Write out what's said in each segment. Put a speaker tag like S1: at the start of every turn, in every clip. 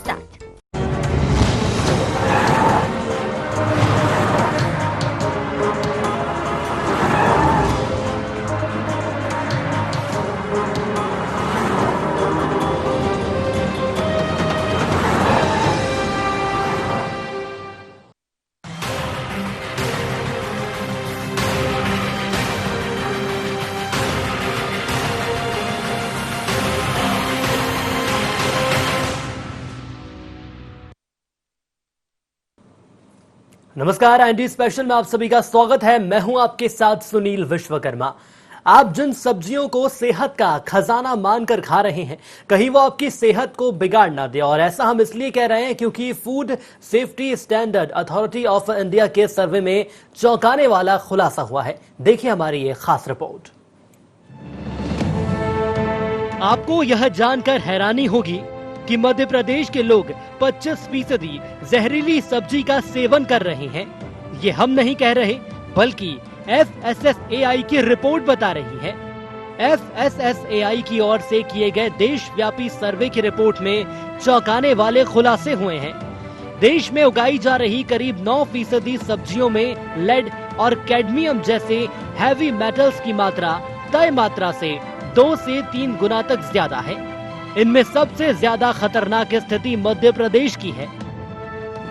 S1: Start.
S2: नमस्कार, ND special में आप सभी का स्वागत है। मैं हूं आपके साथ सुनील विश्वकर्मा। आप जिन सब्जियों को सेहत का खजाना मानकर खा रहे हैं, कहीं वो आपकी सेहत को बिगाड़ ना दे। और ऐसा हम इसलिए कह रहे हैं क्योंकि food Safety Standard Authority of India के सर्वे में चौंकाने वाला खुलासा हुआ है। देखिए हमारी ये खास रिपोर्ट। आपको यह जानकर हैरानी होगी कि मध्य प्रदेश के लोग 25% जहरीली सब्जी का सेवन कर रहे हैं। ये हम नहीं कह रहे, बल्कि FSSAI की रिपोर्ट बता रही है। FSSAI की ओर से किए गए देशव्यापी सर्वे की रिपोर्ट में चौंकाने वाले खुलासे हुए हैं। देश में उगाई जा रही करीब 9% सब्जियों में लेड और कैडमियम जैसे हैवी मेटल्स की मात्रा तय मात्रा से 2 से 3 गुना तक ज्यादा है। इनमें सबसे ज्यादा खतरनाक स्थिति मध्य प्रदेश की है,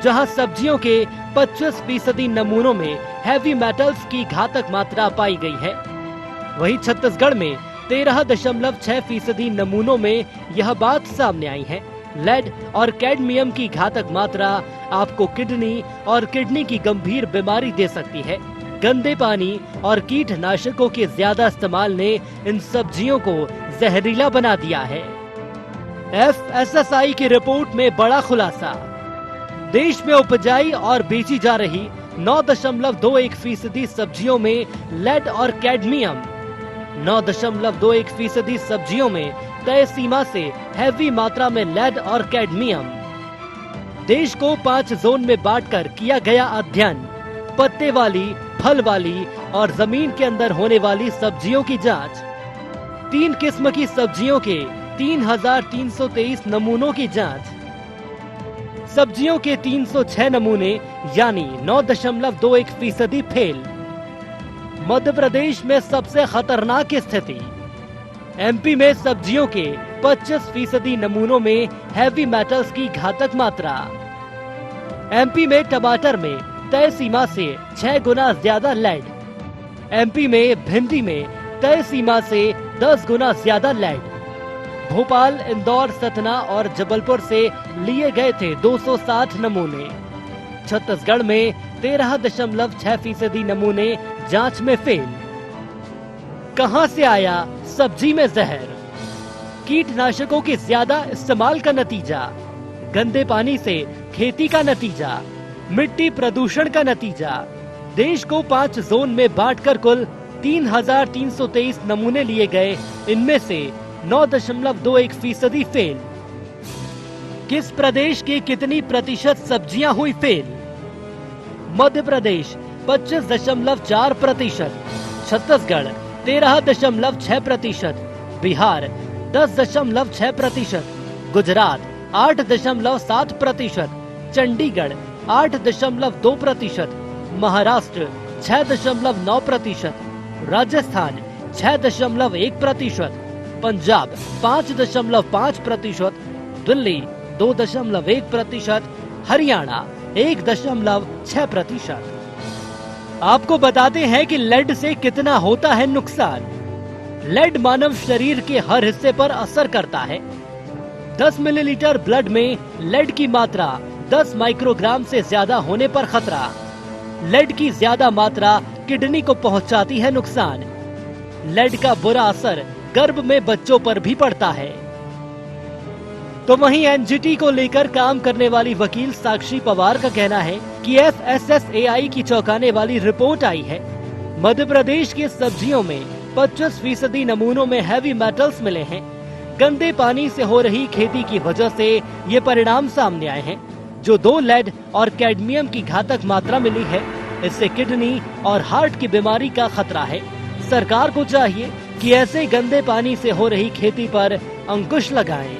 S2: जहां सब्जियों के 25% नमूनों में हैवी मेटल्स की घातक मात्रा पाई गई है। वहीं छत्तीसगढ़ में 13.6% नमूनों में यह बात सामने आई है। लेड और कैडमियम की घातक मात्रा आपको किडनी और किडनी की गंभीर बीमारी दे सकती है। गंदे पानी और कीटनाशकों के ज्यादा इस्तेमाल ने इन सब्जियों को जहरीला बना दिया है। FSSAI की रिपोर्ट में बड़ा खुलासा। देश में उपजाई और बेची जा रही 9.21% सब्जियों में लेड और कैडमियम, 9.21% सब्जियों में तय सीमा से हैवी मात्रा में लेड और कैडमियम। देश को 5 जोन में बांटकर किया गया अध्ययन। पत्ते वाली, फल वाली और जमीन के अंदर होने वाली सब्जियों की जांच। 3 किस्म की सब्जियों के 3,323 नमूनों की जांच। सब्जियों के 306 नमूने यानी 9.21% फेल। मध्य प्रदेश में सबसे खतरनाक स्थिति। MP में सब्जियों के 25% नमूनों में हैवी मेटल्स की घातक मात्रा। MP में टमाटर में तय सीमा से 6 गुना ज्यादा लेड। MP में भिंडी में तय सीमा से 10 गुना ज्यादा लेड। भोपाल, इंदौर, सतना और जबलपुर से लिए गए थे 260 नमूने। छत्तीसगढ़ में 13.6% नमूने जांच में फेल। कहां से आया सब्जी में जहर? कीटनाशकों के ज्यादा इस्तेमाल का नतीजा, गंदे पानी से खेती का नतीजा, मिट्टी प्रदूषण का नतीजा। देश को 5 जोन में बांटकर कुल 3,323 नमूने लिए गए। इनमें से 9.21% फेल। किस प्रदेश की कितनी प्रतिशत सब्जियां हुई फेल? मध्य प्रदेश 25.4%, छत्तीसगढ़ 13.6%, बिहार 10.6%, गुजरात 8.7%, चंडीगढ़ 8.2%, महाराष्ट्र 6.9%, राजस्थान 6.1%, पंजाब 5.5%, दिल्ली 2.1%, हरियाणा 1.6%। आपको बताते हैं कि लेड से कितना होता है नुकसान। लेड मानव शरीर के हर हिस्से पर असर करता है। 10 मिलीलीटर ब्लड में लेड की मात्रा 10 माइक्रोग्राम से ज्यादा होने पर खतरा। लेड की ज्यादा मात्रा किडनी को पहुंचाती है नुकसान। लेड का बुरा असर गर्भ में बच्चों पर भी पड़ता है। तो वहीं NGT को लेकर काम करने वाली वकील साक्षी पवार का कहना है कि FSSAI की चौंकाने वाली रिपोर्ट आई है। मध्य प्रदेश की सब्जियों में 25% नमूनों में हैवी मेटल्स मिले हैं। गंदे पानी से हो रही खेती की वजह से ये परिणाम सामने आए हैं। जो 2 लेड और कैडमियम की घातक मात्रा मिली है, इससे किडनी और हार्ट की बीमारी का खतरा है। सरकार को चाहिए कि ऐसे गंदे पानी से हो रही खेती पर अंकुश लगाएं।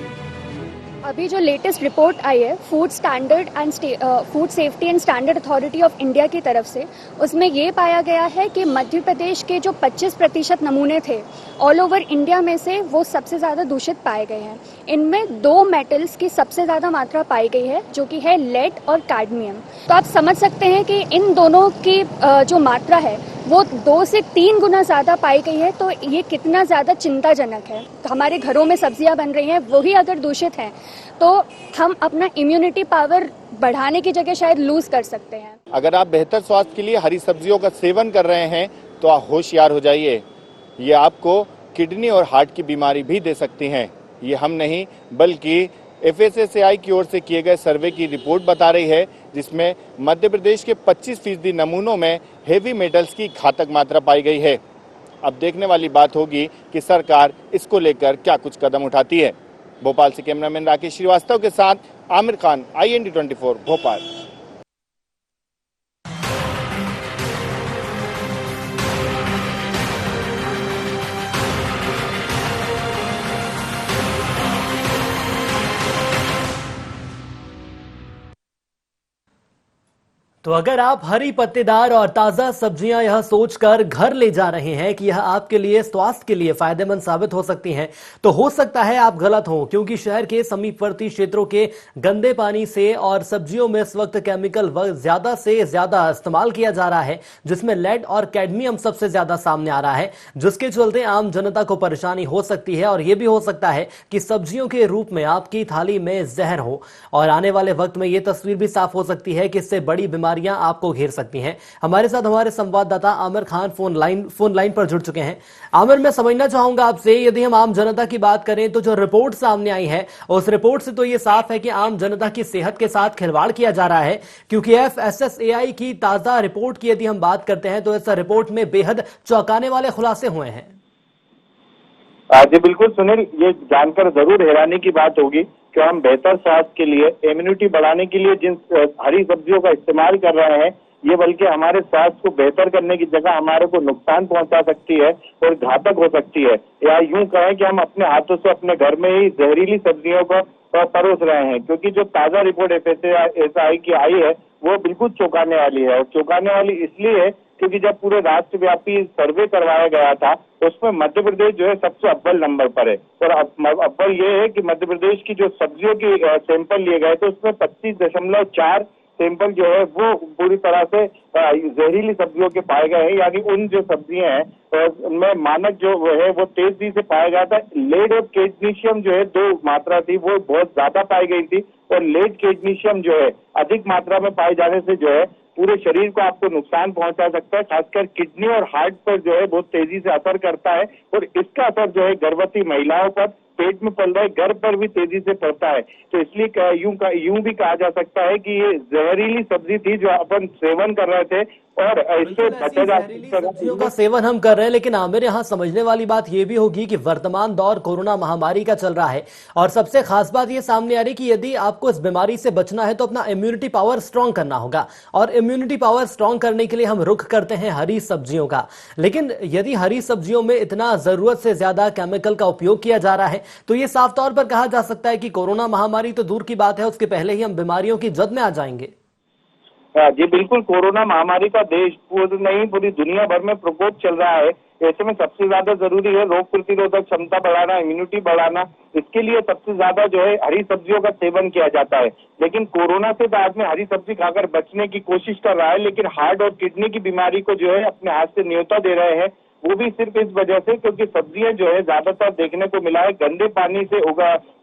S1: अभी जो लेटेस्ट रिपोर्ट आई है food safety and standard Authority of India की तरफ से, उसमें ये पाया गया है कि मध्य प्रदेश के जो 25% नमूने थे ऑल ओवर इंडिया में से वो सबसे ज़्यादा दूषित पाए गए हैं। इनमें 2 मेटल्स की सबसे ज़्यादा मात्रा पाई गई है, जो कि है लेड और कैडमियम। तो आप समझ सकते हैं कि इन दोनों की जो मात्रा है वो 2 से 3 गुना ज़्यादा पाई गई है। तो ये कितना ज़्यादा चिंताजनक है। तो हमारे घरों में सब्जियां बन रही हैं, वही अगर दूषित हैं तो हम अपना इम्यूनिटी पावर बढ़ाने की जगह शायद लूज कर सकते हैं।
S3: अगर आप बेहतर स्वास्थ्य के लिए हरी सब्जियों का सेवन कर रहे हैं तो आप होशियार हो जाइए। ये आपको किडनी और हार्ट की बीमारी भी दे सकती हैं। ये हम नहीं बल्कि FSSAI की ओर से किए गए सर्वे की रिपोर्ट बता रही है, जिसमें मध्य प्रदेश के 25% नमूनों में हेवी मेटल्स की घातक मात्रा पाई गई है। अब देखने वाली बात होगी कि सरकार इसको लेकर क्या कुछ कदम उठाती है। भोपाल से कैमरामैन राकेश श्रीवास्तव के साथ आमिर खान, IND24 भोपाल।
S2: तो अगर आप हरी पत्तेदार और ताजा सब्जियां यह सोचकर घर ले जा रहे हैं कि यह आपके लिए स्वास्थ्य के लिए फायदेमंद साबित हो सकती हैं, तो हो सकता है आप गलत हो, क्योंकि शहर के समीपवर्ती क्षेत्रों के गंदे पानी से और सब्जियों में इस वक्त केमिकल ज्यादा से ज्यादा इस्तेमाल किया जा रहा है, जिसमें लेड और कैडमियम सबसे ज्यादा सामने आ रहा है, जिसके चलते आम जनता को परेशानी हो सकती है। और यह भी हो सकता है कि सब्जियों के रूप में आपकी थाली में जहर हो, और आने वाले वक्त में यह तस्वीर भी साफ हो सकती है कि इससे बड़ी बीमारियां आपको घेर सकती हैं। हमारे साथ हमारे संवाददाता आमिर खान फोन लाइन पर जुड़ चुके हैं। आमिर, मैं समझना चाहूंगा आपसे, यदि हम आम जनता की बात करें तो जो रिपोर्ट सामने आई है उस रिपोर्ट से तो यह साफ है कि आम जनता की सेहत के साथ खिलवाड़ किया जा रहा है, क्योंकि FSSAI की ताजा रिपोर्ट की यदि हम बात करते हैं तो इस रिपोर्ट में बेहद चौंकाने वाले खुलासे हुए हैं।
S3: जी बिल्कुल सुनील, ये जानकर जरूर हैरानी की बात होगी कि हम बेहतर स्वास्थ्य के लिए, इम्यूनिटी बढ़ाने के लिए जिन हरी सब्जियों का इस्तेमाल कर रहे हैं, ये बल्कि हमारे स्वास्थ्य को बेहतर करने की जगह हमारे को नुकसान पहुंचा सकती है और घातक हो सकती है। या यूं कहें कि हम अपने हाथों से अपने घर में ही जहरीली सब्जियों को परोस रहे हैं, क्योंकि जो ताजा रिपोर्ट FSSAI की आई है वो बिल्कुल चौंकाने वाली है। और चौंकाने वाली इसलिए है क्योंकि जब पूरे राष्ट्रव्यापी सर्वे करवाया गया था तो उसमें मध्य प्रदेश जो है सबसे अव्वल नंबर पर है। और अव्वल ये है कि मध्य प्रदेश की जो सब्जियों की सैंपल लिए गए थे उसमें 25.4 सैंपल जो है वो पूरी तरह से जहरीली सब्जियों के पाए गए हैं। यानी उन जो सब्जियां हैं उनमें मानक जो है वो तेजी से पाया गया था। लेड और कैडमियम जो है 2 मात्रा थी वो बहुत ज्यादा पाई गई थी, और लेड कैडमियम जो है अधिक मात्रा में पाए जाने से जो है पूरे शरीर को आपको नुकसान पहुंचा सकता है, खासकर किडनी और हार्ट पर जो है बहुत तेजी से असर करता है। और इसका असर जो है गर्भवती महिलाओं पर, पेट में पल रहे गर्भ पर भी तेजी से पड़ता है। तो इसलिए यूं भी कहा जा सकता है कि ये जहरीली सब्जी थी जो अपन सेवन कर रहे थे, और इससे बचा जा
S2: सब्जियों का सेवन हम कर रहे हैं। लेकिन आमिर, यहाँ समझने वाली बात यह भी होगी कि वर्तमान दौर कोरोना महामारी का चल रहा है, और सबसे खास बात यह सामने आ रही कि यदि आपको इस बीमारी से बचना है तो अपना इम्यूनिटी पावर स्ट्रांग करना होगा, और इम्यूनिटी पावर स्ट्रांग करने के लिए हम रुख करते हैं हरी सब्जियों का। लेकिन यदि हरी सब्जियों में इतना जरूरत से ज्यादा केमिकल का उपयोग किया जा रहा है तो यह साफ तौर पर कहा जा सकता है कि कोरोना महामारी तो दूर की बात है, उसके पहले ही हम बीमारियों की जद में आ जाएंगे।
S3: जी बिल्कुल, कोरोना महामारी का देश नहीं पूरी दुनिया भर में प्रकोप चल रहा है। ऐसे में सबसे ज्यादा जरूरी है रोग प्रतिरोधक क्षमता बढ़ाना, इम्यूनिटी बढ़ाना। इसके लिए सबसे ज्यादा जो है हरी सब्जियों का सेवन किया जाता है। लेकिन कोरोना से तो आदमी हरी सब्जी खाकर बचने की कोशिश कर रहा है, लेकिन हार्ट और किडनी की बीमारी को जो है अपने हाथ से न्योता दे रहे हैं। वो भी सिर्फ इस वजह से क्योंकि सब्जियां जो है ज्यादातर देखने को मिला है गंदे पानी से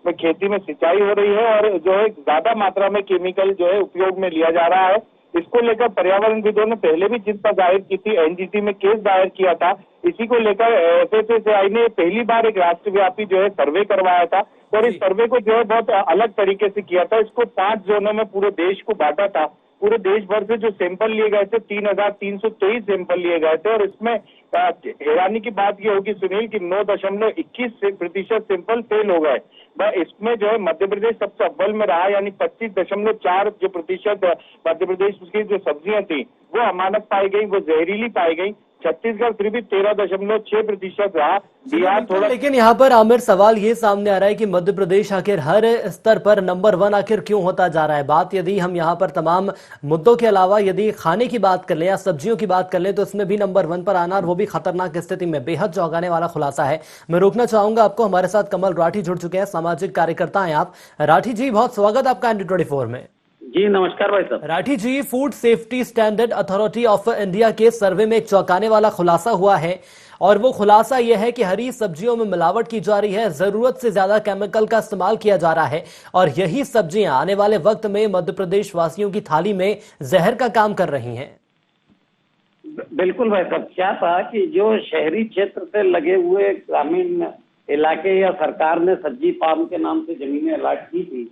S3: में खेती में सिंचाई हो रही है, और जो है ज्यादा मात्रा में केमिकल जो है उपयोग में लिया जा रहा है। इसको लेकर पर्यावरणविदों ने पहले भी चिंता जाहिर की थी, NGT में केस दायर किया था। इसी को लेकर FSSAI ने पहली बार एक राष्ट्रव्यापी जो है सर्वे करवाया था, और इस सर्वे को जो है बहुत अलग तरीके से किया था। इसको 5 जोनों में पूरे देश को बांटा था। पूरे देश भर से जो सैंपल लिए गए थे 3,323 सैंपल लिए गए थे, और इसमें हैरानी की बात ये होगी सुनील कि 9.21% सैंपल फेल हो गए। इसमें जो है मध्य प्रदेश सबसे अव्वल में रहा, यानी 25.4 जो प्रतिशत मध्य प्रदेश की जो सब्जियां थी वो अमानक पाई गई, वो जहरीली पाई गई। छत्तीसगढ़ फिर भी 13.6% रहा। बिहार थोड़ा,
S2: लेकिन यहाँ पर आमिर सवाल ये सामने आ रहा है कि मध्य प्रदेश आखिर हर स्तर पर नंबर 1 आखिर क्यों होता जा रहा है। बात यदि हम यहाँ पर तमाम मुद्दों के अलावा यदि खाने की बात कर लें या सब्जियों की बात कर लें तो इसमें भी नंबर 1 पर आना, और वो भी खतरनाक स्थिति में, बेहद चौंकाने वाला खुलासा है। मैं रोकना चाहूंगा आपको, हमारे साथ कमल राठी जुड़ चुके हैं, सामाजिक कार्यकर्ता हैं आप। राठी जी, बहुत स्वागत आपका ND24 में।
S4: जी नमस्कार भाई साहब।
S2: Rathi ji, Food Safety Standard Authority of India के सर्वे में एक चौंकाने वाला खुलासा हुआ है, और वो खुलासा यह है कि हरी सब्जियों में मिलावट की जा रही है, जरूरत से ज्यादा केमिकल का इस्तेमाल किया जा रहा है, और यही सब्जियां आने वाले वक्त में मध्य प्रदेश वासियों की थाली में जहर का काम कर रही हैं।
S4: बिल्कुल भाई साहब, क्या था कि जो शहरी क्षेत्र से लगे हुए ग्रामीण इलाके या सरकार ने सब्जी फार्म के नाम से जमीनें अलॉट की थी,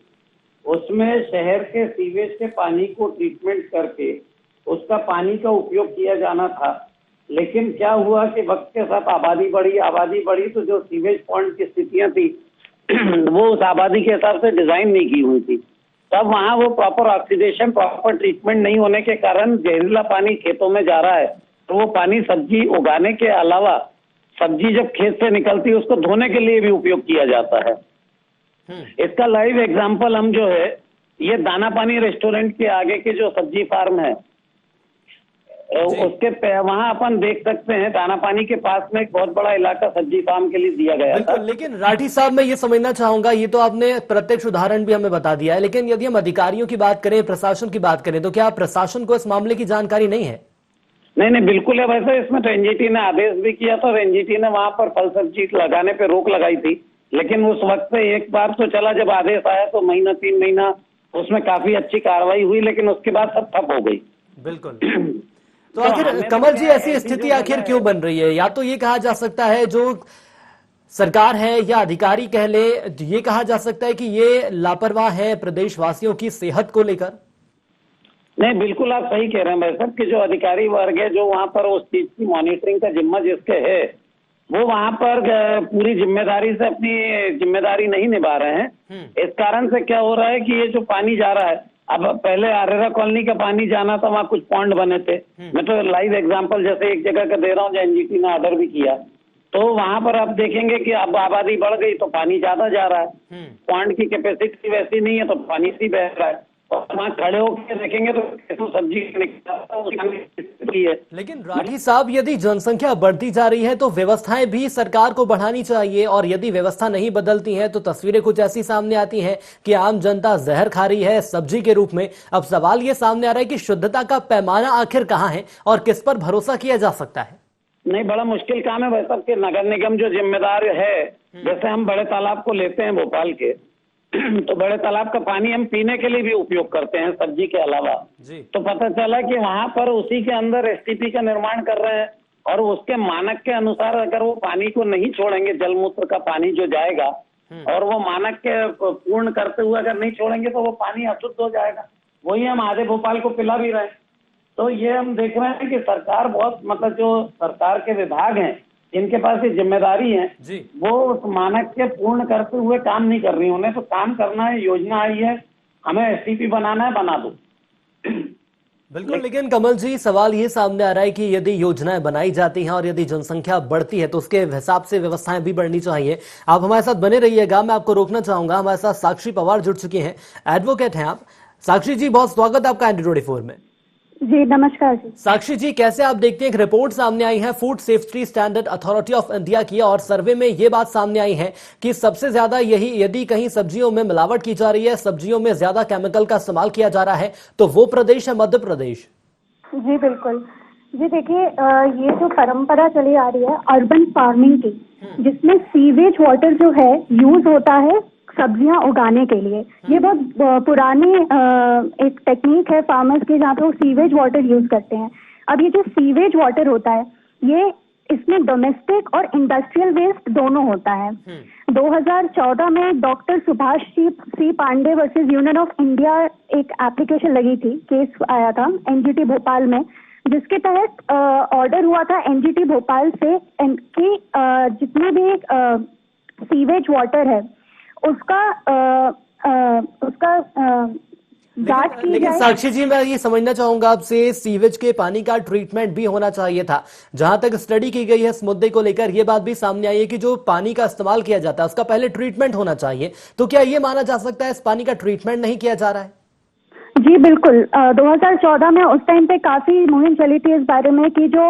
S4: उसमें शहर के सीवेज के पानी को ट्रीटमेंट करके उसका पानी का उपयोग किया जाना था। लेकिन क्या हुआ कि वक्त के साथ आबादी बढ़ी तो जो सीवेज पॉइंट की स्थितियां थी वो उस आबादी के हिसाब से डिजाइन नहीं की हुई थी। तब वहाँ वो प्रॉपर ऑक्सीडेशन, प्रॉपर ट्रीटमेंट नहीं होने के कारण जहरीला पानी खेतों में जा रहा है। तो वो पानी सब्जी उगाने के अलावा सब्जी जब खेत से निकलती है उसको धोने के लिए भी उपयोग किया जाता है। इसका लाइव एग्जांपल हम जो है, ये दाना पानी रेस्टोरेंट के आगे के जो सब्जी फार्म है उसके वहां अपन देख सकते हैं, दाना पानी के पास में एक बहुत बड़ा इलाका सब्जी फार्म के लिए दिया गया था।
S2: लेकिन राठी साहब, मैं ये समझना चाहूंगा, ये तो आपने प्रत्यक्ष उदाहरण भी हमें बता दिया है, लेकिन यदि हम अधिकारियों की बात करें, प्रशासन की बात करें, तो क्या प्रशासन को इस मामले की जानकारी नहीं है?
S4: नहीं, बिल्कुल है। वैसे इसमें तो एनजीटी ने आदेश भी किया था और एनजीटी ने वहां पर फल सब्जी लगाने पे रोक लगाई थी। लेकिन उस वक्त से एक बार तो चला, जब आदेश आया तो महीना 3 महीना उसमें काफी अच्छी कार्रवाई हुई, लेकिन उसके बाद सब ठप हो गई।
S2: बिल्कुल। तो आखिर कमल जी, ऐसी स्थिति आखिर क्यों बन रही है? या तो ये कहा जा सकता है जो सरकार है या अधिकारी कह ले, ये कहा जा सकता है कि ये लापरवाह है प्रदेशवासियों की सेहत को लेकर।
S4: नहीं, बिल्कुल आप सही कह रहे हैं भाई साहब कि जो अधिकारी वर्ग है, जो वहां पर उस चीज की मॉनिटरिंग का जिम्मा जिसके है, वो वहां पर पूरी जिम्मेदारी से अपनी जिम्मेदारी नहीं निभा रहे हैं। इस कारण से क्या हो रहा है कि ये जो पानी जा रहा है, अब पहले आरेरा कॉलोनी का पानी जाना था, वहां कुछ पॉइंट बने थे। मैं तो लाइव एग्जांपल जैसे एक जगह का दे रहा हूँ, जो एनजीटी ने ऑर्डर भी किया, तो वहां पर आप देखेंगे कि अब आबादी बढ़ गई तो पानी ज्यादा जा रहा है, पॉइंट की कैपेसिटी वैसी नहीं है तो पानी सी बह रहा है, और वहां खड़े होकर देखेंगे तो सब्जी है।
S2: लेकिन राठी साहब, यदि जनसंख्या बढ़ती जा रही है तो व्यवस्थाएं भी सरकार को बढ़ानी चाहिए, और यदि व्यवस्था नहीं बदलती है तो तस्वीरें कुछ ऐसी सामने आती हैं कि आम जनता जहर खा रही है सब्जी के रूप में। अब सवाल ये सामने आ रहा है कि शुद्धता का पैमाना आखिर कहाँ है और किस पर भरोसा किया जा सकता है?
S4: नहीं, बड़ा मुश्किल काम है भाई साहब कि नगर निगम जो जिम्मेदार है, जैसे हम बड़े तालाब को लेते हैं भोपाल के, तो बड़े तालाब का पानी हम पीने के लिए भी उपयोग करते हैं सब्जी के अलावा जी। तो पता चला कि वहां पर उसी के अंदर एसटीपी का निर्माण कर रहे हैं, और उसके मानक के अनुसार अगर वो पानी को नहीं छोड़ेंगे, जलमूत्र का पानी जो जाएगा, और वो मानक के पूर्ण करते हुए अगर नहीं छोड़ेंगे तो वो पानी अशुद्ध हो जाएगा। वही हम आधे भोपाल को पिला भी रहे हैं। तो ये हम देख रहे हैं कि सरकार बहुत, मतलब जो सरकार के विभाग हैं जिनके पास ये जिम्मेदारी है जी, वो उस मानक के पूर्ण करते हुए काम नहीं कर रही है। उन्हें तो काम करना है, योजना आई है, हमें एसटीपी बनाना है, बना दो।
S2: बिल्कुल। लेकिन कमल जी, सवाल ये सामने आ रहा है कि यदि योजनाएं बनाई जाती हैं और यदि जनसंख्या बढ़ती है तो उसके हिसाब से व्यवस्थाएं भी बढ़नी चाहिए। आप हमारे साथ बने रहिएगा, मैं आपको रोकना चाहूंगा। हमारे साथ साक्षी पवार जुड़ चुकी हैं, एडवोकेट हैं आप। साक्षी जी, बहुत स्वागत है आपका ND24 में।
S1: जी नमस्कार जी।
S2: साक्षी जी, कैसे आप देखते हैं एक रिपोर्ट सामने आई है food Safety Standard Authority of India की, और सर्वे में ये बात सामने आई है कि सबसे ज्यादा यदि कहीं सब्जियों में मिलावट की जा रही है, सब्जियों में ज्यादा केमिकल का इस्तेमाल किया जा रहा है, तो वो प्रदेश है मध्य प्रदेश।
S5: जी बिल्कुल जी। देखिए, ये जो परंपरा चली आ रही है अर्बन फार्मिंग की, जिसमें सीवेज वाटर जो है यूज होता है सब्जियां उगाने के लिए, ये बहुत पुरानी एक टेक्निक है फार्मर्स की, जहाँ पे वो सीवेज वाटर यूज करते हैं। अब ये जो सीवेज वाटर होता है, ये इसमें डोमेस्टिक और इंडस्ट्रियल वेस्ट दोनों होता है। 2014 में doctor Subhash C Pandey versus union of India एक एप्लीकेशन लगी थी, केस आया था एनजीटी भोपाल में, जिसके तहत ऑर्डर हुआ था एनजीटी भोपाल से कि जितने भी सीवेज वाटर है उसका जांच की
S2: लेकिन
S5: जाए।
S2: साक्षी जी, मैं ये समझना चाहूंगा आपसे, सीवेज के पानी का ट्रीटमेंट भी होना चाहिए था। जहां तक स्टडी की गई है इस मुद्दे को लेकर, ये बात भी सामने आई है कि जो पानी का इस्तेमाल किया जाता है उसका पहले ट्रीटमेंट होना चाहिए। तो क्या ये माना जा सकता है इस पानी का ट्रीटमेंट नहीं किया जा रहा है?
S5: जी बिल्कुल, 2014 में उस टाइम पे काफी मुहिम चली थी इस बारे में कि जो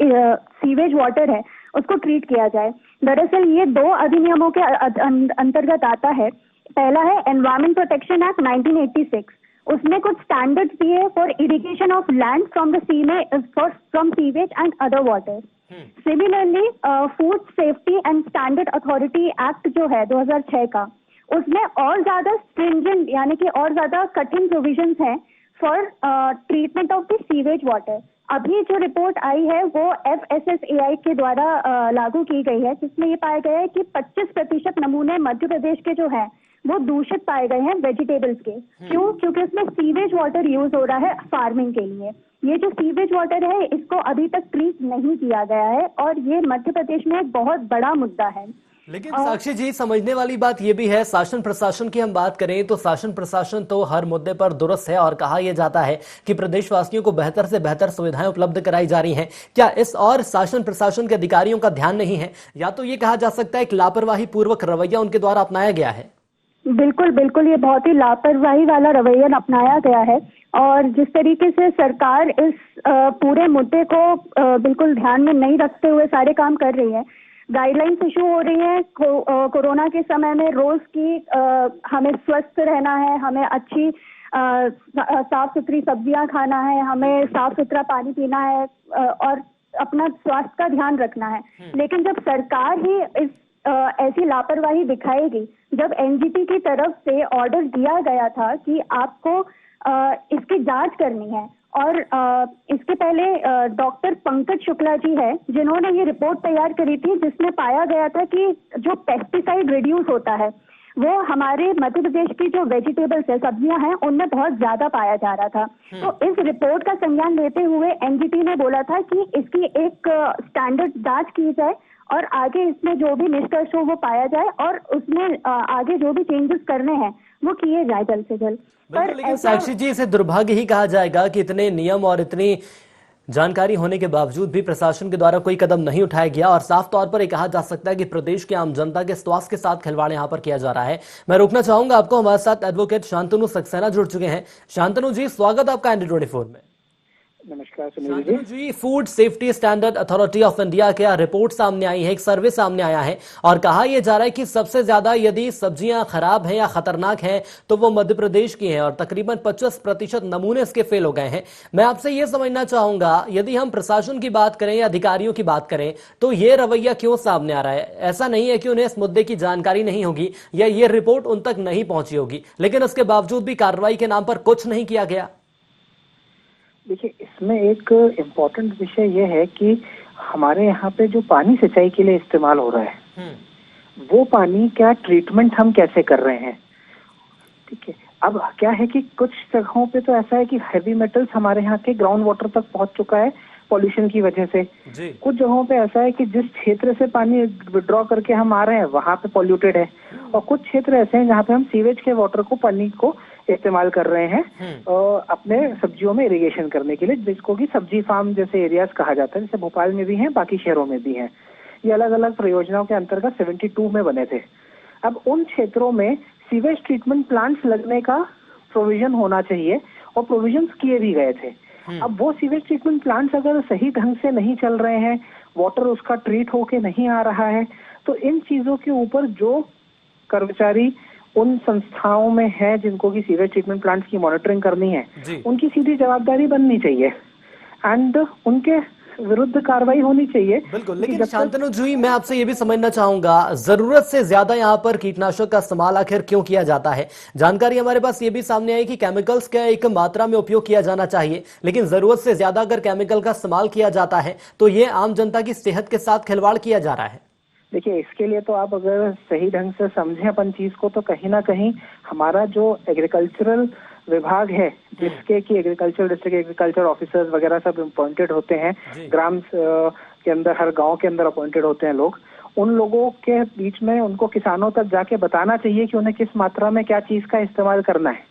S5: सीवेज वाटर है उसको ट्रीट किया जाए। दरअसल ये 2 अधिनियमों के अंतर्गत आता है। पहला है एनवायरमेंट प्रोटेक्शन एक्ट 1986। उसमें कुछ स्टैंडर्ड्स दिए for irrigation of land from the from sewage and other water. Similarly food safety and standard authority act जो है 2006 का, उसमें और ज्यादा स्ट्रिंजेंट यानी कि और ज्यादा कठिन प्रोविजंस हैं for treatment of the sewage water. अभी जो रिपोर्ट आई है वो FSSAI के द्वारा लागू की गई है, जिसमें ये पाया गया है कि 25% नमूने मध्य प्रदेश के जो हैं वो दूषित पाए गए हैं वेजिटेबल्स के। क्यों? क्योंकि उसमें सीवेज वाटर यूज हो रहा है फार्मिंग के लिए। ये जो सीवेज वाटर है इसको अभी तक ट्रीट नहीं किया गया है और ये मध्य प्रदेश में एक बहुत बड़ा मुद्दा है।
S2: लेकिन साक्षी जी, समझने वाली बात यह भी है, शासन प्रशासन की हम बात करें तो शासन प्रशासन तो हर मुद्दे पर दुरुस्त है और कहा यह जाता है कि प्रदेशवासियों को बेहतर से बेहतर सुविधाएं उपलब्ध कराई जा रही हैं। क्या इस और शासन प्रशासन के अधिकारियों का ध्यान नहीं है, या तो ये कहा जा सकता है कि लापरवाही पूर्वक रवैया उनके द्वारा अपनाया गया है?
S5: बिल्कुल बिल्कुल, ये बहुत ही लापरवाही वाला रवैया अपनाया गया है और जिस तरीके से सरकार इस पूरे मुद्दे को बिल्कुल ध्यान में नहीं रखते हुए सारे काम कर रही है। गाइडलाइंस इशू हो रही है कोरोना के समय में, रोज की हमें स्वस्थ रहना है, हमें अच्छी साफ सुथरी सब्जियां खाना है, हमें साफ सुथरा पानी पीना है और अपना स्वास्थ्य का ध्यान रखना है। लेकिन जब सरकार ही इस ऐसी लापरवाही दिखाएगी, जब एनजीटी की तरफ से ऑर्डर दिया गया था कि आपको इसकी जांच करनी है और इसके पहले डॉक्टर पंकज शुक्ला जी है जिन्होंने ये रिपोर्ट तैयार करी थी, जिसमें पाया गया था कि जो पेस्टिसाइड रिड्यूस होता है वो हमारे मध्य प्रदेश की जो वेजिटेबल्स है, सब्जियां हैं, उनमें बहुत ज्यादा पाया जा रहा था। तो इस रिपोर्ट का संज्ञान लेते हुए एनजीटी ने बोला था कि इसकी एक स्टैंडर्ड जांच की जाए और आगे इसमें जो भी निष्कर्ष हो वो पाया जाए और उसमें आगे जो भी चेंजेस करने हैं वो किए जाए जल्द से जल्द।
S2: पर लेकिन साक्षी जी, इसे दुर्भाग्य ही कहा जाएगा कि इतने नियम और इतनी जानकारी होने के बावजूद भी प्रशासन के द्वारा कोई कदम नहीं उठाया गया और साफ तौर पर यह कहा जा सकता है कि प्रदेश के आम जनता के स्वास्थ्य के साथ खिलवाड़ यहां पर किया जा रहा है। मैं रोकना चाहूंगा आपको, हमारे साथ एडवोकेट शांतनु सक्सेना जुड़ चुके हैं। शांतनु जी, स्वागत आपका ND24 में।
S6: नमस्कार Sunil
S2: ji, Food Safety Standard Authority of India के रिपोर्ट सामने आई है, एक सर्वे सामने आया है और कहा यह जा रहा है कि सबसे ज्यादा यदि सब्जियां खराब हैं या खतरनाक हैं तो वो मध्य प्रदेश की हैं और तकरीबन 25% नमूने इसके फेल हो गए हैं। मैं आपसे यह समझना चाहूंगा, यदि हम प्रशासन की बात करें या अधिकारियों की बात करें तो ये रवैया क्यों सामने आ रहा है? ऐसा नहीं है कि उन्हें इस मुद्दे की जानकारी नहीं होगी या ये रिपोर्ट उन तक नहीं पहुंची होगी, लेकिन उसके बावजूद भी कार्रवाई के नाम पर कुछ नहीं किया गया।
S6: देखिए, इसमें एक इम्पोर्टेंट विषय यह है कि हमारे यहाँ पे जो पानी सिंचाई के लिए इस्तेमाल हो रहा है वो पानी क्या ट्रीटमेंट हम कैसे कर रहे हैं, ठीक है। अब क्या है कि कुछ जगहों पे तो ऐसा है कि हैवी मेटल्स हमारे यहाँ के ग्राउंड वाटर तक पहुंच चुका है पॉल्यूशन की वजह से। कुछ जगहों पे ऐसा है कि जिस क्षेत्र से पानी विड्रॉ करके हम आ रहे हैं वहां पे पॉल्यूटेड है और कुछ क्षेत्र ऐसे हैं जहाँ पे हम सीवेज के वाटर को, पानी को इस्तेमाल कर रहे हैं अपने सब्जियों में इरिगेशन करने के लिए, जिसको कि सब्जी फार्म जैसे एरियाज कहा जाता है, जैसे भोपाल में भी हैं, बाकी शहरों में भी हैं। ये अलग अलग परियोजनाओं के अंतर्गत 72 में बने थे। अब उन क्षेत्रों में सीवेज ट्रीटमेंट प्लांट्स लगने का प्रोविजन होना चाहिए और प्रोविजंस किए भी गए थे। अब वो सीवेज ट्रीटमेंट प्लांट्स अगर सही ढंग से नहीं चल रहे हैं, वाटर उसका ट्रीट होके नहीं आ रहा है, तो इन चीजों के ऊपर जो कर्मचारी उन संस्थाओं में है जिनको की सीवेज ट्रीटमेंट प्लांट्स की मॉनिटरिंग करनी है, उनकी सीधी जवाबदारी बननी चाहिए एंड उनके विरुद्ध कार्रवाई होनी चाहिए।
S2: बिल्कुल, लेकिन शांतनु जी, मैं आपसे ये भी समझना चाहूंगा, जरूरत से ज्यादा यहाँ पर कीटनाशक का इस्तेमाल आखिर क्यों किया जाता है? जानकारी हमारे पास ये भी सामने आई कि केमिकल्स का एक मात्रा में उपयोग किया जाना चाहिए, लेकिन जरूरत से ज्यादा अगर केमिकल का इस्तेमाल किया जाता है तो ये आम जनता की सेहत के साथ खिलवाड़ किया जा रहा है।
S6: देखिए, इसके लिए तो आप अगर सही ढंग से समझें अपन चीज को, तो कहीं ना कहीं हमारा जो एग्रीकल्चरल विभाग है, जिसके कि एग्रीकल्चर डिस्ट्रिक्ट एग्रीकल्चर ऑफिसर्स वगैरह सब अपॉइंटेड होते हैं, ग्राम के अंदर, हर गांव के अंदर अपॉइंटेड होते हैं लोग, उन लोगों के बीच में उनको किसानों तक जाके बताना चाहिए कि उन्हें किस मात्रा में क्या चीज का इस्तेमाल करना है।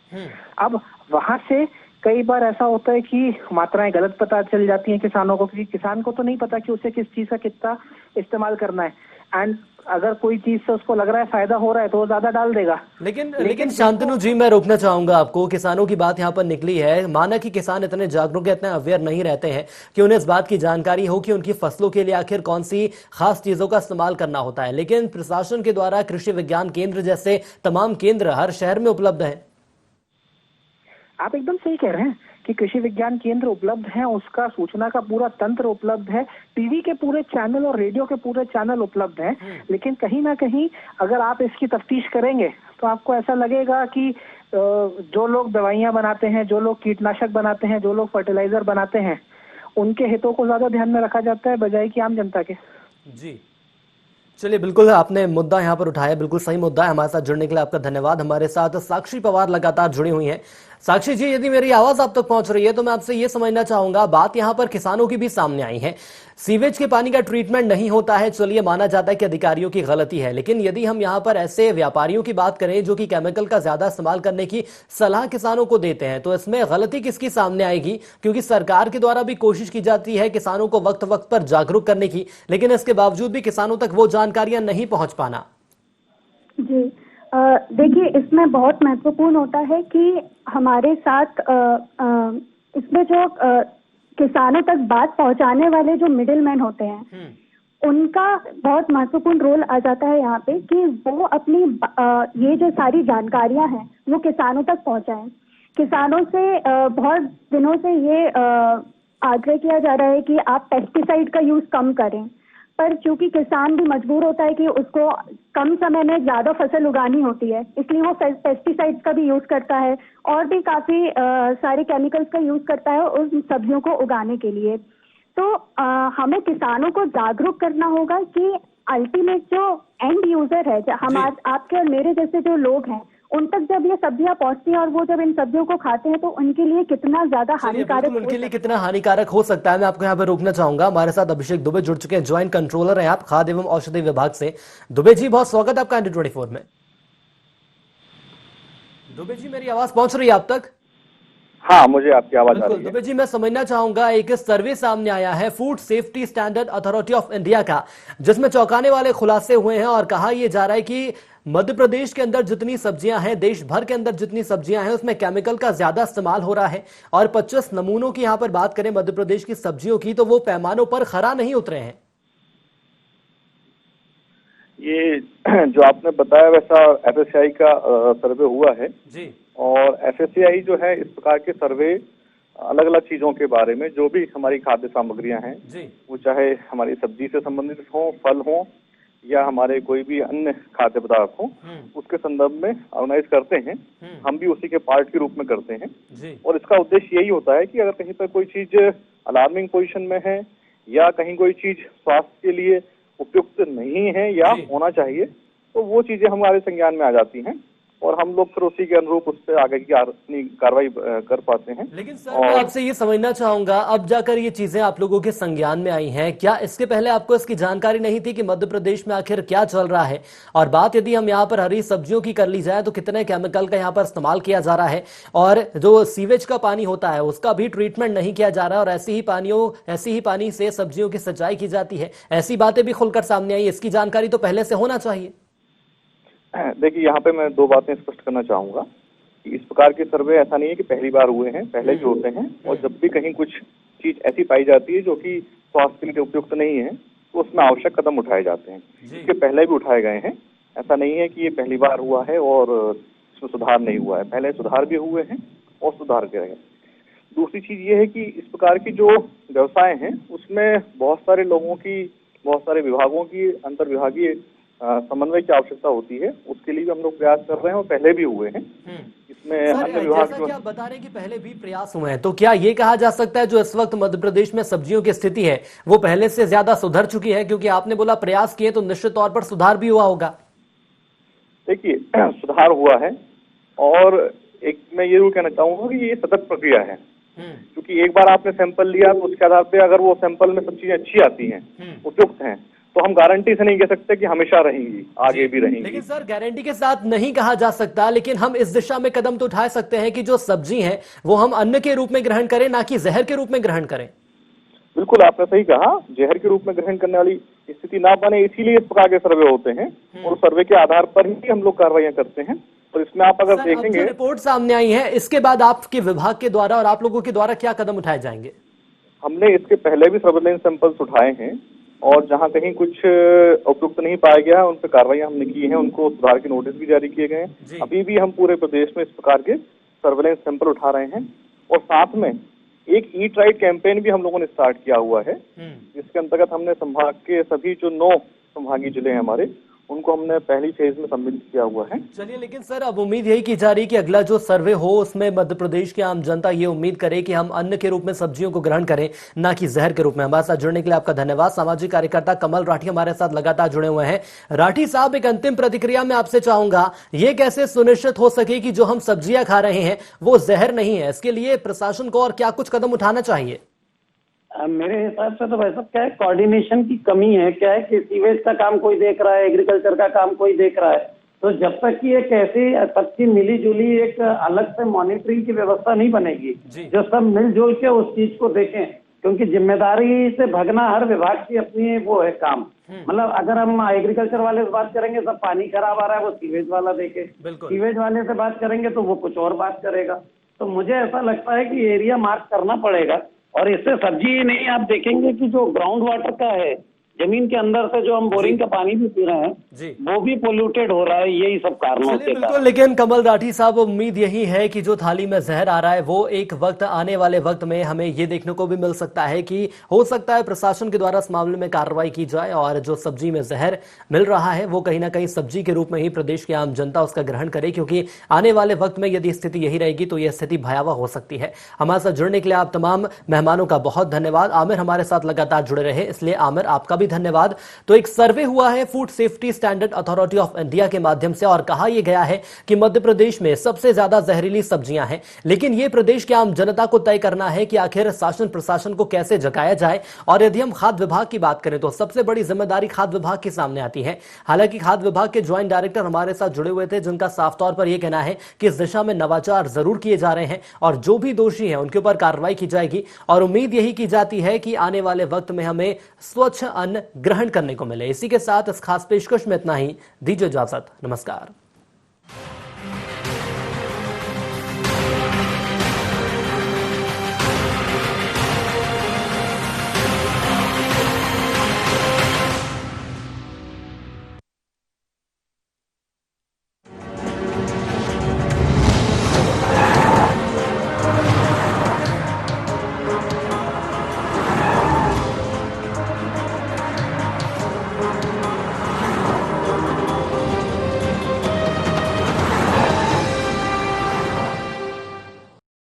S6: अब वहां से कई बार ऐसा होता है कि मात्राएं गलत पता चल जाती हैं किसानों को, क्योंकि किसान को तो नहीं पता कि उसे किस चीज का कितना इस्तेमाल करना है। एंड अगर कोई चीज से उसको लग रहा है फायदा हो रहा है तो वो ज्यादा डाल देगा।
S2: लेकिन शांतनु जी, मैं रोकना चाहूंगा आपको। किसानों की बात यहाँ पर निकली है, माना कि किसान इतने जागरूक, इतने अवेयर नहीं रहते हैं कि उन्हें इस बात की जानकारी हो कि उनकी फसलों के लिए आखिर कौन सी खास चीजों का इस्तेमाल करना होता है, लेकिन प्रशासन के द्वारा कृषि विज्ञान केंद्र जैसे तमाम केंद्र हर शहर में उपलब्ध है।
S6: आप एकदम सही कह रहे हैं कि कृषि विज्ञान केंद्र उपलब्ध है, उसका सूचना का पूरा तंत्र उपलब्ध है, टीवी के पूरे चैनल और रेडियो के पूरे चैनल उपलब्ध हैं। लेकिन कहीं ना कहीं अगर आप इसकी तफ्तीश करेंगे तो आपको ऐसा लगेगा कि जो लोग दवाइयां बनाते हैं, जो लोग कीटनाशक बनाते हैं, जो लोग फर्टिलाइजर बनाते हैं, उनके हितों को ज्यादा ध्यान में रखा जाता है बजाय कि आम जनता के।
S2: जी चलिए, बिल्कुल आपने मुद्दा यहाँ पर उठाया, बिल्कुल सही मुद्दा है। हमारे साथ जुड़ने के लिए आपका धन्यवाद। हमारे साथ साक्षी पवार लगातार जुड़ी हुई हैं। साक्षी जी, यदि मेरी आवाज आप तक पहुंच रही है तो मैं आपसे ये समझना चाहूंगा, बात यहाँ पर किसानों की भी सामने आई है। सीवेज के पानी का ट्रीटमेंट नहीं होता है, चलिए माना जाता है कि अधिकारियों की गलती है, लेकिन यदि हम यहाँ पर ऐसे व्यापारियों की बात करें जो कि केमिकल का ज्यादा इस्तेमाल करने की सलाह किसानों को देते हैं, तो इसमें गलती किसकी सामने आएगी? क्योंकि सरकार के द्वारा भी कोशिश की जाती है किसानों को वक्त वक्त पर जागरूक करने की, लेकिन इसके बावजूद भी किसानों तक वो जानकारियां नहीं पहुंच पाना।
S5: जी देखिए, इसमें बहुत महत्वपूर्ण होता है कि हमारे साथ इसमें जो किसानों तक बात पहुंचाने वाले जो मिडिल मैन होते हैं, उनका बहुत महत्वपूर्ण रोल आ जाता है यहाँ पे कि वो अपनी ये जो सारी जानकारियां हैं वो किसानों तक पहुंचाएं। किसानों से बहुत दिनों से ये आग्रह किया जा रहा है कि आप पेस्टिसाइड का यूज कम करें, पर चूंकि किसान भी मजबूर होता है कि उसको कम समय में ज्यादा फसल उगानी होती है, इसलिए वो पेस्टिसाइड्स का भी यूज करता है और भी काफी सारे केमिकल्स का यूज करता है उन सब्जियों को उगाने के लिए। तो हमें किसानों को जागरूक करना होगा कि अल्टीमेट जो एंड यूजर है, आपके और मेरे जैसे जो लोग हैं, उन तक जब ये सब्जियां पहुंचती हैं और वो जब इन सब्जियों को खाते हैं तो उनके लिए कितना ज्यादा हानिकारक,
S2: उनके लिए कितना हानिकारक हो सकता है, मैं आपको यहाँ पर रोकना चाहूंगा। हमारे साथ अभिषेक दुबे जुड़ चुके हैं, ज्वाइंट कंट्रोलर हैं आप खाद्य एवं औषधि विभाग से। दुबे जी, बहुत स्वागत है आपका इंडिया 24 में। दुबे जी, मेरी आवाज पहुंच रही है आप तक?
S3: हाँ, मुझे आपकी आवाज आ रही है।
S2: दुबे जी, मैं समझना चाहूंगा, एक सर्वे सामने आया है food Safety Standard Authority of India का, जिसमें चौंकाने वाले खुलासे हुए हैं और कहा यह जा रहा है कि मध्य प्रदेश के अंदर जितनी सब्जियां हैं, देश भर के अंदर जितनी सब्जियां हैं, उसमें केमिकल का ज्यादा इस्तेमाल हो रहा है। और 25 नमूनों की यहां पर बात करें मध्य प्रदेश की सब्जियों की, तो वो पैमानों पर खरा नहीं उतरे हैं।
S3: ये जो आपने बताया वैसा FSCI का सर्वे हुआ है
S2: जी।
S3: और FSCI जो है इस प्रकार के सर्वे अलग अलग चीजों के बारे में, जो भी हमारी खाद्य सामग्रियां हैं जी, वो चाहे हमारी सब्जी से संबंधित हो, फल हो या हमारे कोई भी अन्य खाद्य पदार्थ हो, उसके संदर्भ में ऑर्गेनाइज करते हैं। हम भी उसी के पार्ट के रूप में करते हैं जी। और इसका उद्देश्य यही होता है कि अगर कहीं पर कोई चीज अलार्मिंग पोजीशन में है या कहीं कोई चीज स्वास्थ्य के लिए उपयुक्त नहीं है या होना चाहिए, तो वो चीजें हमारे संज्ञान में आ जाती हैं और हम लोग फिर उसी के अनुरूप उस पर आगे की अपनी कार्रवाई कर पाते हैं।
S2: लेकिन सर, मैं आपसे ये समझना चाहूंगा, अब जाकर ये चीजें आप लोगों के संज्ञान में आई हैं, क्या इसके पहले आपको इसकी जानकारी नहीं थी कि मध्य प्रदेश में आखिर क्या चल रहा है? और बात यदि हम यहाँ पर हरी सब्जियों की कर ली जाए तो कितने केमिकल का यहाँ पर इस्तेमाल किया जा रहा है, और जो सीवेज का पानी होता है उसका भी ट्रीटमेंट नहीं किया जा रहा है, और ऐसी ही पानी से सब्जियों की सिंचाई की जाती है। ऐसी बातें भी खुलकर सामने आई, इसकी जानकारी तो पहले से होना चाहिए।
S3: देखिए, यहाँ पे मैं दो बातें स्पष्ट करना चाहूंगा कि इस प्रकार के सर्वे ऐसा नहीं है कि पहली बार हुए हैं, पहले भी होते हैं। और जब भी कहीं कुछ चीज ऐसी पाई जाती है जो कि स्वास्थ्य के लिए उपयुक्त नहीं है, तो उसमें आवश्यक कदम उठाए जाते हैं। इसके पहले भी उठाए गए हैं, ऐसा नहीं है कि ये पहली बार हुआ है और इसमें सुधार नहीं हुआ है, पहले सुधार भी हुए हैं और सुधार के रहे। दूसरी चीज ये है कि इस प्रकार की जो व्यवसाय हैं उसमें बहुत सारे लोगों की, बहुत सारे विभागों की अंतर विभागीय समन्वय की आवश्यकता होती है। उसके लिए भी हम लोग प्रयास कर रहे हैं और पहले भी हुए हैं। इसमें अन्य विभाग
S2: जैसा कि आप बता रहे हैं कि पहले भी प्रयास हुए हैं, तो क्या ये कहा जा सकता है जो इस वक्त मध्य प्रदेश में सब्जियों की स्थिति है वो पहले से ज्यादा सुधर चुकी है? क्योंकि आपने बोला प्रयास किए, तो निश्चित तौर पर सुधार भी हुआ होगा।
S3: देखिए, सुधार हुआ है और एक मैं ये जरूर कहना चाहूंगा कि ये सतत प्रक्रिया है। क्योंकि एक बार आपने सैंपल लिया तो उसके आधार पे अगर वो सैंपल में सब चीजें अच्छी आती हैं, उपयुक्त हैं, तो हम गारंटी से नहीं कह सकते कि हमेशा रहेंगी, आगे भी रहेंगी।
S2: लेकिन सर गारंटी के साथ नहीं कहा जा सकता, लेकिन हम इस दिशा में कदम तो उठा सकते हैं कि जो सब्जी है वो हम अन्न के रूप में ग्रहण करें, ना कि जहर के रूप में ग्रहण करें।
S3: बिल्कुल आपने सही कहा, जहर के रूप में ग्रहण करने वाली स्थिति ना बने, इसीलिए इस प्रकार के सर्वे होते हैं और सर्वे के आधार पर ही हम लोग कार्रवाइयां करते हैं। तो इसमें आप अगर देखेंगे,
S2: रिपोर्ट सामने आई है, इसके बाद आपके विभाग के द्वारा और आप लोगों के द्वारा क्या कदम उठाए जाएंगे?
S3: हमने इसके पहले भी सर्वेलेंस सैंपल्स उठाए हैं और जहां कहीं कुछ उपयुक्त नहीं पाया गया उन पर कार्रवाइयां हमने की हैं, उनको सुधार के नोटिस भी जारी किए गए हैं। अभी भी हम पूरे प्रदेश में इस प्रकार के सर्वेलेंस सैंपल उठा रहे हैं और साथ में एक ईट राइट कैंपेन भी हम लोगों ने स्टार्ट किया हुआ है, जिसके अंतर्गत हमने संभाग के सभी जो 9 संभागीय जिले हैं हमारे, उनको हमने पहली फेज में सम्मिलित किया हुआ है।
S2: चलिए, लेकिन सर अब उम्मीद यही की जा रही है कि अगला जो सर्वे हो उसमें मध्य प्रदेश की आम जनता ये उम्मीद करे कि हम अन्न के रूप में सब्जियों को ग्रहण करें, ना कि जहर के रूप में। हमारे साथ जुड़ने के लिए आपका धन्यवाद। सामाजिक कार्यकर्ता कमल राठी हमारे साथ लगातार जुड़े हुए हैं। राठी साहब, एक अंतिम प्रतिक्रिया में आपसे चाहूंगा, ये कैसे सुनिश्चित हो सके कि जो हम सब्जियां खा रहे हैं वो जहर नहीं है? इसके लिए प्रशासन को और क्या कुछ कदम उठाना चाहिए?
S4: मेरे हिसाब से तो भाई साहब क्या है, कोऑर्डिनेशन की कमी है। क्या है कि सीवेज का काम कोई देख रहा है, एग्रीकल्चर का काम कोई देख रहा है, तो जब तक कि एक ऐसी सबकी मिली जुली एक अलग से मॉनिटरिंग की व्यवस्था नहीं बनेगी जो सब मिलजुल के उस चीज को देखें, क्योंकि जिम्मेदारी से भगना हर विभाग की अपनी वो है काम। मतलब अगर हम एग्रीकल्चर वाले से बात करेंगे, सब पानी खराब आ रहा है वो सीवेज वाला देखे, सीवेज वाले से बात करेंगे तो वो कुछ और बात करेगा। तो मुझे ऐसा लगता है कि एरिया मार्क करना पड़ेगा। और इससे सब्जी नहीं, आप देखेंगे कि जो ग्राउंड वाटर का है, जमीन के अंदर से जो हम बोरिंग का पानी भी पी रहे हैं, वो भी पोल्यूटेड हो रहा है, यही सब कारणों से।
S2: बिल्कुल, लेकिन कमल राठी साहब, उम्मीद यही है कि जो थाली में जहर आ रहा है वो एक वक्त आने वाले वक्त में हमें ये देखने को भी मिल सकता है कि हो सकता है प्रशासन के द्वारा इस मामले में कार्रवाई की जाए और जो सब्जी में जहर मिल रहा है वो कहीं ना कहीं सब्जी के रूप में ही प्रदेश की आम जनता उसका ग्रहण करे, क्योंकि आने वाले वक्त में यदि स्थिति यही रहेगी तो यह स्थिति भयावह हो सकती है। हमारे साथ जुड़ने के लिए आप तमाम मेहमानों का बहुत धन्यवाद। आमिर हमारे साथ लगातार जुड़े रहे, इसलिए आमिर आपका भी धन्यवाद। तो एक सर्वे हुआ है food Safety Standard Authority of India के माध्यम से और कहा यह गया है कि मध्य प्रदेश में सबसे ज्यादा जहरीली सब्जियां हैं, लेकिन यह प्रदेश की आम जनता को तय करना है कि आखिर शासन प्रशासन को कैसे जगाया जाए। और यदि हम खाद्य विभाग की बात करें तो सबसे बड़ी जिम्मेदारी खाद्य विभाग के सामने आती है। हालांकि खाद्य विभाग के ज्वाइंट डायरेक्टर हमारे साथ जुड़े हुए थे, जिनका साफ तौर पर यह कहना है कि इस दिशा में नवाचार जरूर किए जा रहे हैं और जो भी दोषी हैं उनके ऊपर कार्रवाई की जाएगी। और उम्मीद यही की जाती है कि आने वाले वक्त में हमें स्वच्छ अन्न ग्रहण करने को मिले। इसी के साथ इस खास पेशकश में इतना ही। दीजिए इजाजत, नमस्कार।